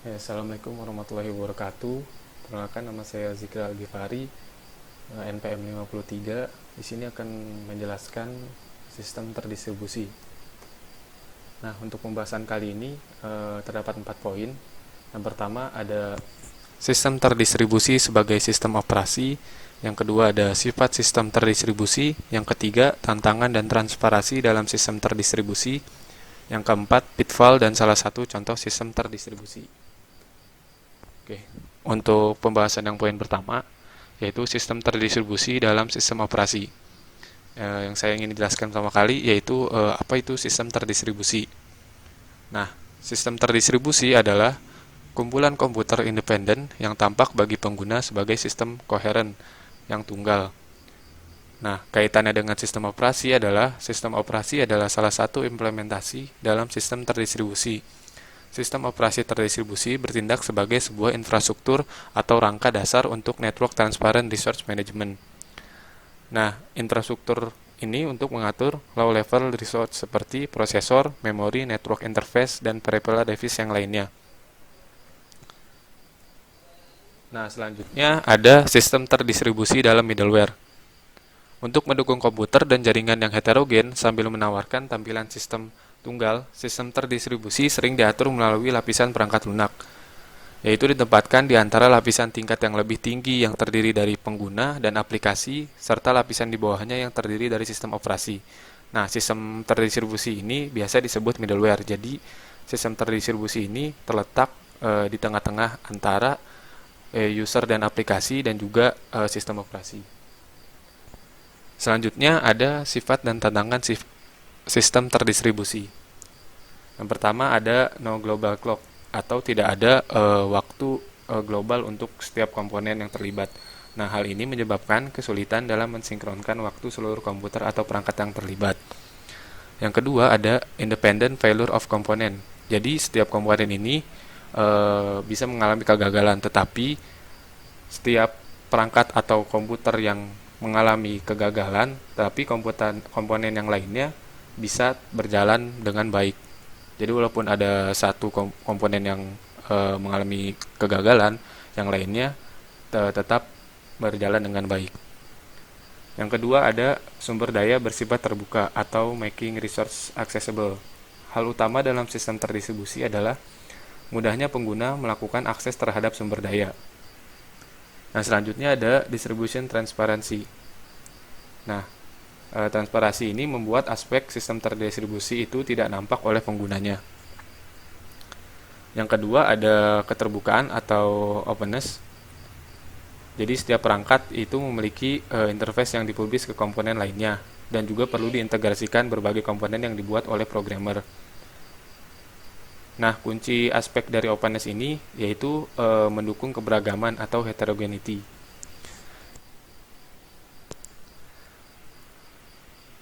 Ya, Assalamualaikum warahmatullahi wabarakatuh. Perkenalkan, nama saya Zikra Al-Ghifari, NPM 53. Di sini akan menjelaskan sistem terdistribusi. Nah, untuk pembahasan kali ini terdapat 4 poin. Yang pertama ada sistem terdistribusi sebagai sistem operasi. Yang kedua ada sifat sistem terdistribusi. Yang ketiga, tantangan dan transparansi dalam sistem terdistribusi. Yang keempat, pitfall dan salah satu contoh sistem terdistribusi. Oke, untuk pembahasan yang poin pertama, yaitu sistem terdistribusi dalam sistem operasi. Yang saya ingin jelaskan pertama kali yaitu apa itu sistem terdistribusi. Nah, sistem terdistribusi adalah kumpulan komputer independen yang tampak bagi pengguna sebagai sistem koheren yang tunggal. Nah, kaitannya dengan sistem operasi adalah salah satu implementasi dalam sistem terdistribusi. Sistem operasi terdistribusi bertindak sebagai sebuah infrastruktur atau rangka dasar untuk Network Transparent Resource Management. Nah, infrastruktur ini untuk mengatur low-level resource seperti prosesor, memori, network interface, dan peripheral device yang lainnya. Nah, selanjutnya ada sistem terdistribusi dalam middleware. Untuk mendukung komputer dan jaringan yang heterogen sambil menawarkan tampilan sistem tunggal, sistem terdistribusi sering diatur melalui lapisan perangkat lunak, yaitu ditempatkan di antara lapisan tingkat yang lebih tinggi yang terdiri dari pengguna dan aplikasi, serta lapisan di bawahnya yang terdiri dari sistem operasi. Nah, sistem terdistribusi ini biasa disebut middleware. Jadi, sistem terdistribusi ini terletak di tengah-tengah antara user dan aplikasi dan juga sistem operasi. Selanjutnya ada sifat dan tantangan sistem terdistribusi. Yang pertama ada no global clock atau tidak ada waktu global untuk setiap komponen yang terlibat. Nah, hal ini menyebabkan kesulitan dalam mensinkronkan waktu seluruh komputer atau perangkat yang terlibat. Yang kedua ada independent failure of component. Jadi setiap komponen ini bisa mengalami kegagalan, tetapi setiap perangkat atau komputer yang mengalami kegagalan, tapi komponen yang lainnya bisa berjalan dengan baik. Jadi walaupun ada satu komponen yang mengalami kegagalan, yang lainnya tetap berjalan dengan baik. Yang kedua ada sumber daya bersifat terbuka atau making resource accessible. Hal utama dalam sistem terdistribusi adalah mudahnya pengguna melakukan akses terhadap sumber daya. Nah, selanjutnya ada distribution transparency. Nah, transparansi ini membuat aspek sistem terdistribusi itu tidak nampak oleh penggunanya. Yang kedua ada keterbukaan atau openness. Jadi setiap perangkat itu memiliki interface yang dipublish ke komponen lainnya dan juga perlu diintegrasikan berbagai komponen yang dibuat oleh programmer. Nah, kunci aspek dari openness ini yaitu mendukung keberagaman atau heterogeneity.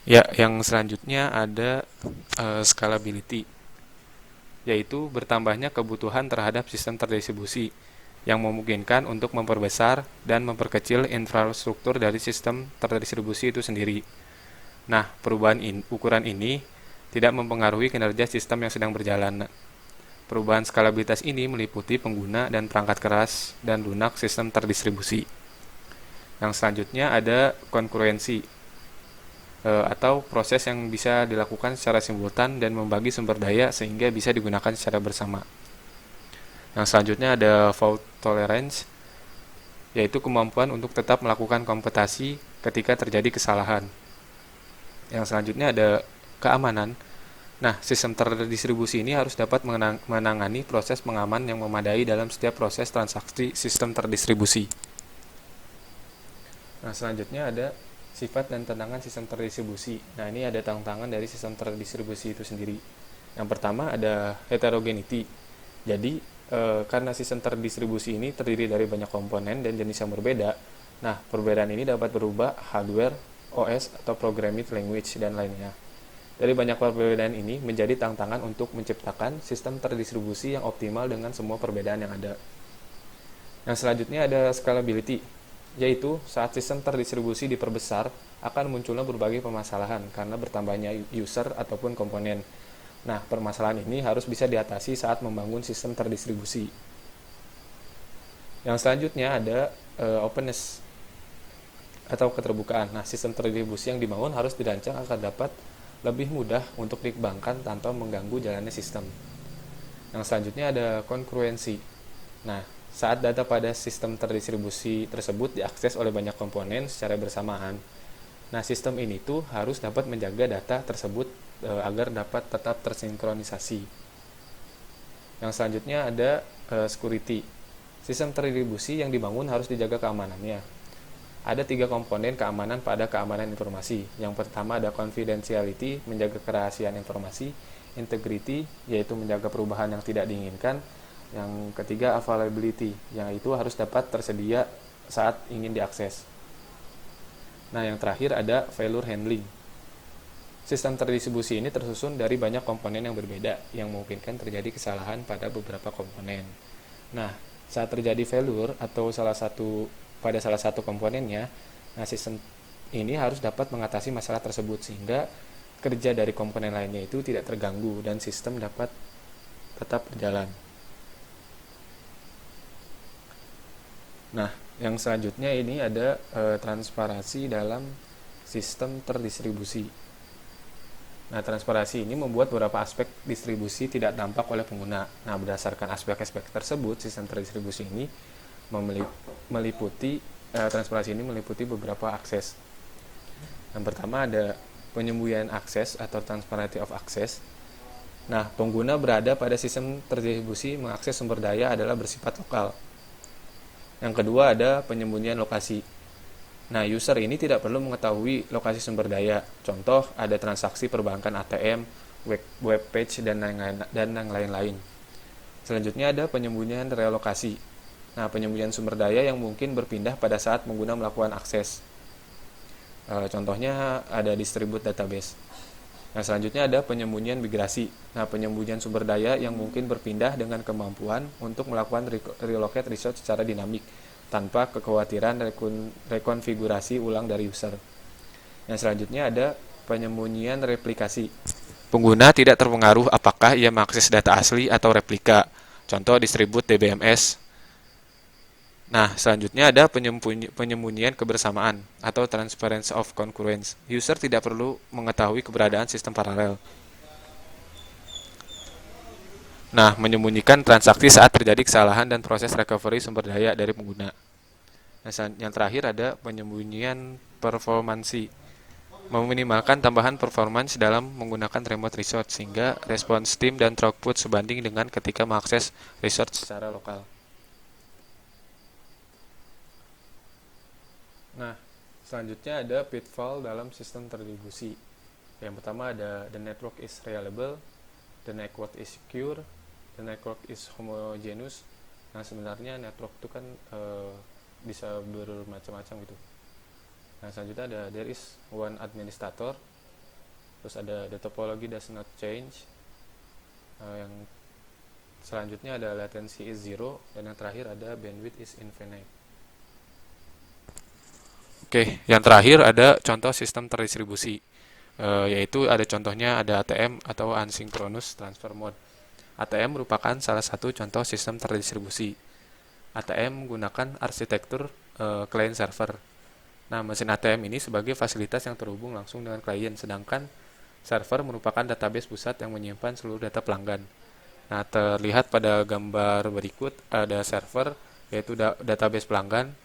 Ya, yang selanjutnya ada scalability, yaitu bertambahnya kebutuhan terhadap sistem terdistribusi yang memungkinkan untuk memperbesar dan memperkecil infrastruktur dari sistem terdistribusi itu sendiri. Nah, perubahan ukuran ini tidak mempengaruhi kinerja sistem yang sedang berjalan. Perubahan skalabilitas ini meliputi pengguna dan perangkat keras dan lunak sistem terdistribusi. Yang selanjutnya ada konkurensi atau proses yang bisa dilakukan secara simultan dan membagi sumber daya sehingga bisa digunakan secara bersama. Yang selanjutnya ada fault tolerance, yaitu kemampuan untuk tetap melakukan komputasi ketika terjadi kesalahan. Yang selanjutnya ada keamanan. Nah, sistem terdistribusi ini harus dapat menangani proses pengaman yang memadai dalam setiap proses transaksi sistem terdistribusi. Nah, selanjutnya ada sifat dan tantangan sistem terdistribusi. Nah, ini ada tantangan dari sistem terdistribusi itu sendiri. Yang pertama ada heterogeneity. Jadi, karena sistem terdistribusi ini terdiri dari banyak komponen dan jenis yang berbeda, nah, perbedaan ini dapat berubah hardware, OS, atau programming language, dan lainnya. Dari banyak perbedaan ini menjadi tantangan untuk menciptakan sistem terdistribusi yang optimal dengan semua perbedaan yang ada. Yang selanjutnya ada scalability, yaitu saat sistem terdistribusi diperbesar akan munculnya berbagai permasalahan karena bertambahnya user ataupun komponen. Nah, permasalahan ini harus bisa diatasi saat membangun sistem terdistribusi. Yang selanjutnya ada openness atau keterbukaan. Nah, sistem terdistribusi yang dibangun harus dirancang agar dapat lebih mudah untuk dikembangkan tanpa mengganggu jalannya sistem. Yang selanjutnya ada kongruensi. Nah, saat data pada sistem terdistribusi tersebut diakses oleh banyak komponen secara bersamaan, nah sistem ini tuh harus dapat menjaga data tersebut agar dapat tetap tersinkronisasi. Yang selanjutnya ada security. Sistem terdistribusi yang dibangun harus dijaga keamanannya. Ada 3 komponen keamanan pada keamanan informasi. Yang pertama ada confidentiality, menjaga kerahasiaan informasi, integrity, yaitu menjaga perubahan yang tidak diinginkan. Yang ketiga availability, yang itu harus dapat tersedia saat ingin diakses. Nah, yang terakhir ada failure handling. Sistem terdistribusi ini tersusun dari banyak komponen yang berbeda yang memungkinkan terjadi kesalahan pada beberapa komponen. Nah, saat terjadi failure atau salah satu komponennya, nah sistem ini harus dapat mengatasi masalah tersebut sehingga kerja dari komponen lainnya itu tidak terganggu dan sistem dapat tetap berjalan. Nah, yang selanjutnya ini ada transparansi dalam sistem terdistribusi. Nah, transparansi ini membuat beberapa aspek distribusi tidak tampak oleh pengguna. Nah, berdasarkan aspek-aspek tersebut, sistem terdistribusi ini meliputi transparansi ini meliputi beberapa akses. Yang pertama ada penyembunyian akses atau transparency of access. Nah, pengguna berada pada sistem terdistribusi mengakses sumber daya adalah bersifat lokal. Yang kedua ada penyembunyian lokasi. Nah, user ini tidak perlu mengetahui lokasi sumber daya. Contoh, ada transaksi perbankan ATM, web page, dan yang lain-lain. Selanjutnya ada penyembunyian relokasi. Nah, penyembunyian sumber daya yang mungkin berpindah pada saat pengguna melakukan akses. Contohnya ada distribute database. Nah, selanjutnya ada penyembunyian migrasi. Nah, penyembunyian sumber daya yang mungkin berpindah dengan kemampuan untuk melakukan relocate resource secara dinamik tanpa kekhawatiran rekonfigurasi ulang dari user. Yang selanjutnya ada penyembunyian replikasi. Pengguna tidak terpengaruh apakah ia mengakses data asli atau replika. Contoh distribute DBMS. Nah, selanjutnya ada penyembunyian kebersamaan atau transparency of concurrence. User tidak perlu mengetahui keberadaan sistem paralel. Nah, menyembunyikan transaksi saat terjadi kesalahan dan proses recovery sumber daya dari pengguna. Nah, yang terakhir ada penyembunyian performansi. Meminimalkan tambahan performance dalam menggunakan remote resource sehingga response time dan throughput sebanding dengan ketika mengakses resource secara lokal. Nah, selanjutnya ada pitfall dalam sistem terdistribusi. Yang pertama ada the network is reliable, the network is secure, the network is homogeneous. Nah, sebenarnya network itu kan bisa bermacam-macam gitu. Nah, selanjutnya ada there is one administrator. Terus ada the topology does not change. Yang selanjutnya ada latency is zero, dan yang terakhir ada bandwidth is infinite. Oke, yang terakhir ada contoh sistem terdistribusi, yaitu ada contohnya ada ATM atau asynchronous transfer mode. ATM merupakan salah satu contoh sistem terdistribusi. ATM menggunakan arsitektur client server. Nah, mesin ATM ini sebagai fasilitas yang terhubung langsung dengan klien, sedangkan server merupakan database pusat yang menyimpan seluruh data pelanggan. Nah, terlihat pada gambar berikut ada server, yaitu database pelanggan.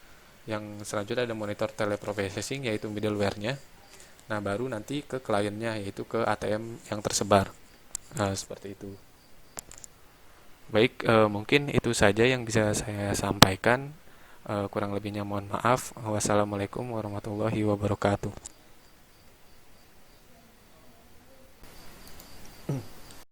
Yang selanjutnya ada monitor teleprocessing, yaitu middleware-nya. Nah, baru nanti ke kliennya, yaitu ke ATM yang tersebar. Seperti itu. Baik, mungkin itu saja yang bisa saya sampaikan. Kurang lebihnya mohon maaf. Wassalamualaikum warahmatullahi wabarakatuh.